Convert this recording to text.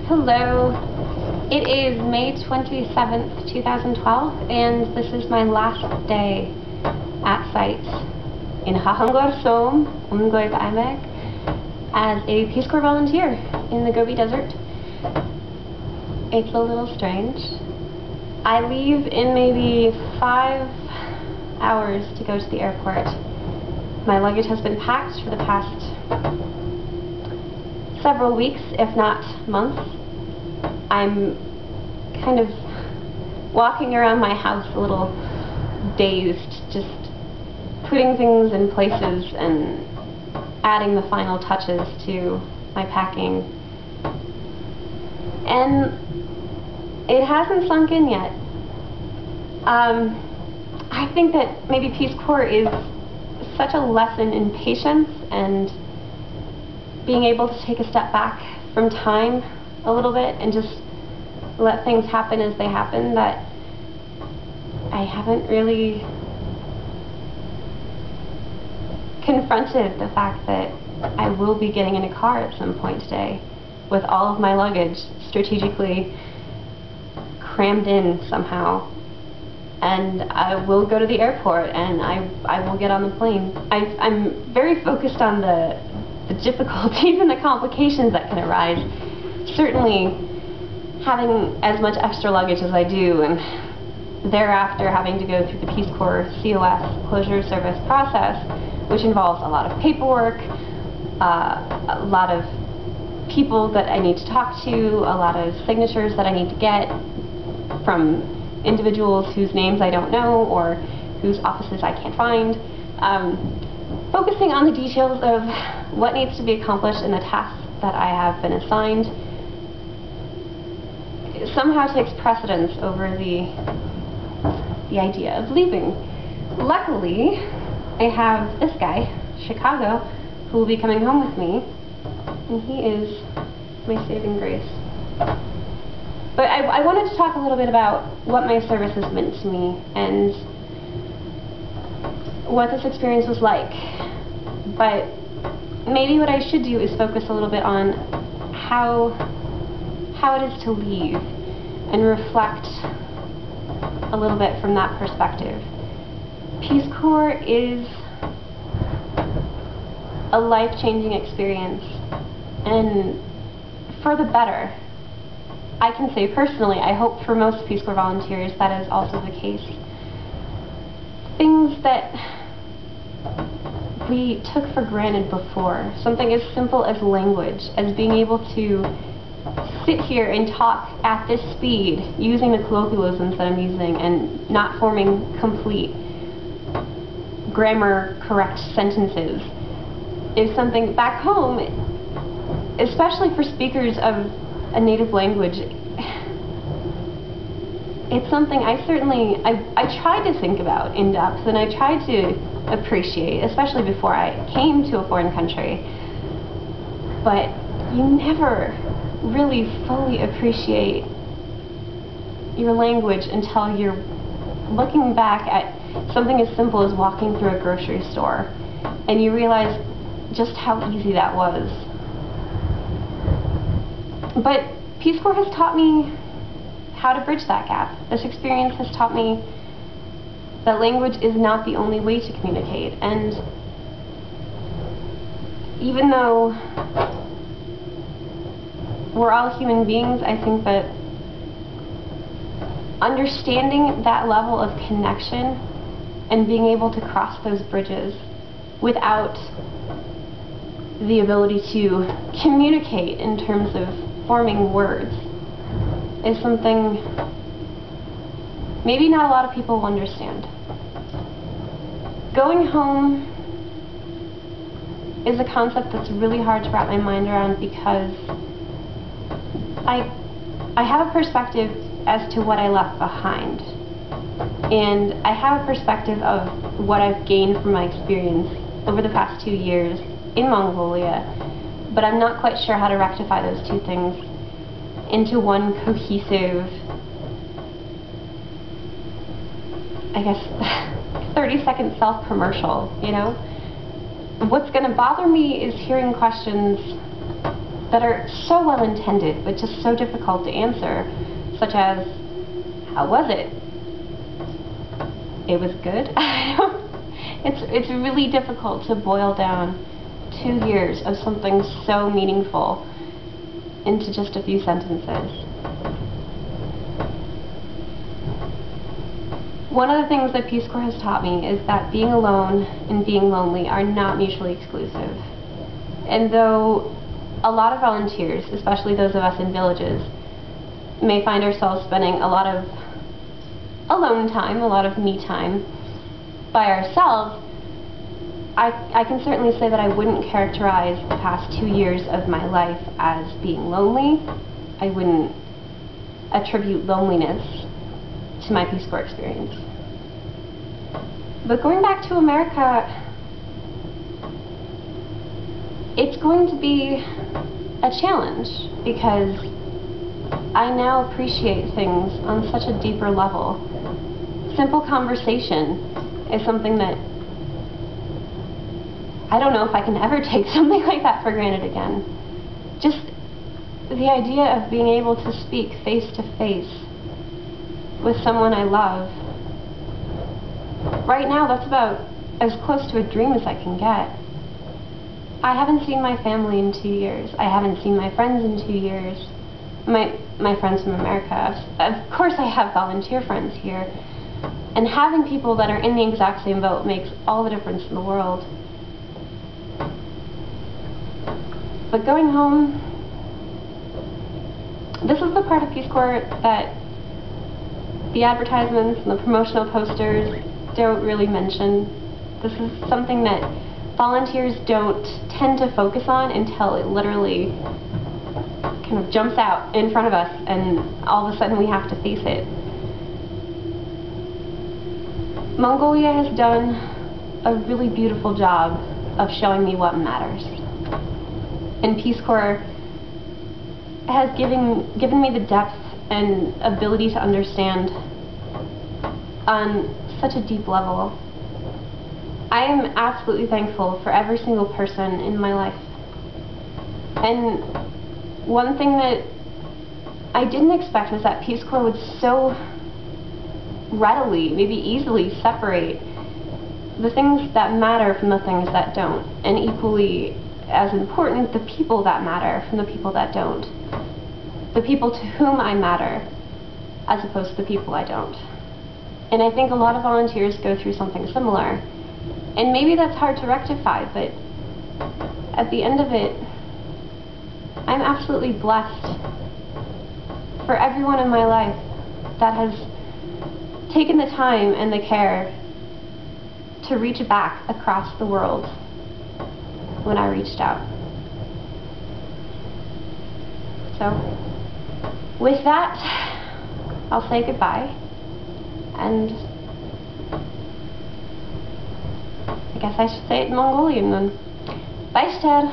Hello. It is May 27th, 2012, and this is my last day at site in Hahangor Som, Mongolia, as a Peace Corps volunteer in the Gobi Desert. It's a little strange. I leave in maybe 5 hours to go to the airport. My luggage has been packed for the past several weeks, if not months. I'm kind of walking around my house a little dazed, just putting things in places and adding the final touches to my packing. And it hasn't sunk in yet. I think that maybe Peace Corps is such a lesson in patience and being able to take a step back from time a little bit and just let things happen as they happen, that I haven't really confronted the fact that I will be getting in a car at some point today with all of my luggage strategically crammed in somehow, and I will go to the airport and I will get on the plane. I'm very focused on the difficulties and the complications that can arise. Certainly having as much extra luggage as I do, and thereafter having to go through the Peace Corps COS, closure service process, which involves a lot of paperwork, a lot of people that I need to talk to, a lot of signatures that I need to get from individuals whose names I don't know or whose offices I can't find. Focusing on the details of what needs to be accomplished in the tasks that I have been assigned somehow takes precedence over the idea of leaving. Luckily, I have this guy, Chicago, who will be coming home with me, and he is my saving grace. But I wanted to talk a little bit about what my service has meant to me and what this experience was like. But maybe what I should do is focus a little bit on how it is to leave and reflect a little bit from that perspective. Peace Corps is a life-changing experience, and for the better. I can say personally, I hope for most Peace Corps volunteers that is also the case. Things that we took for granted before, something as simple as language, as being able to sit here and talk at this speed using the colloquialisms that I'm using and not forming complete grammar correct sentences, is something back home, especially for speakers of a native language. It's something I tried to think about in depth, and I tried to appreciate, especially before I came to a foreign country. But you never really fully appreciate your language until you're looking back at something as simple as walking through a grocery store, and you realize just how easy that was. But Peace Corps has taught me how to bridge that gap. This experience has taught me that language is not the only way to communicate, and even though we're all human beings, I think that understanding that level of connection and being able to cross those bridges without the ability to communicate in terms of forming words is something maybe not a lot of people will understand. Going home is a concept that's really hard to wrap my mind around, because I have a perspective as to what I left behind, and I have a perspective of what I've gained from my experience over the past 2 years in Mongolia, but I'm not quite sure how to rectify those two things into one cohesive, I guess, 30-second self-commercial, you know? What's going to bother me is hearing questions that are so well intended but just so difficult to answer, such as, how was it? It was good? It's really difficult to boil down 2 years of something so meaningful into just a few sentences. One of the things that Peace Corps has taught me is that being alone and being lonely are not mutually exclusive. And though a lot of volunteers, especially those of us in villages, may find ourselves spending a lot of alone time, a lot of me time, by ourselves, I can certainly say that I wouldn't characterize the past 2 years of my life as being lonely. I wouldn't attribute loneliness to my Peace Corps experience. But going back to America, it's going to be a challenge because I now appreciate things on such a deeper level. Simple conversation is something that I don't know if I can ever take something like that for granted again. Just the idea of being able to speak face to face with someone I love. Right now, that's about as close to a dream as I can get. I haven't seen my family in 2 years. I haven't seen my friends in 2 years. My friends from America. Of course I have volunteer friends here. And having people that are in the exact same boat makes all the difference in the world. But going home, this is the part of Peace Corps that the advertisements and the promotional posters don't really mention. This is something that volunteers don't tend to focus on until it literally kind of jumps out in front of us and all of a sudden we have to face it. Mongolia has done a really beautiful job of showing me what matters. And Peace Corps has given me the depth and ability to understand on such a deep level. I am absolutely thankful for every single person in my life. And one thing that I didn't expect was that Peace Corps would so readily, maybe easily, separate the things that matter from the things that don't, and equally as important, the people that matter from the people that don't. The people to whom I matter, as opposed to the people I don't. And I think a lot of volunteers go through something similar. And maybe that's hard to rectify, but at the end of it, I'm absolutely blessed for everyone in my life that has taken the time and the care to reach back across the world when I reached out. So, with that, I'll say goodbye, and I guess I should say it in Mongolian then. Bye, Stad.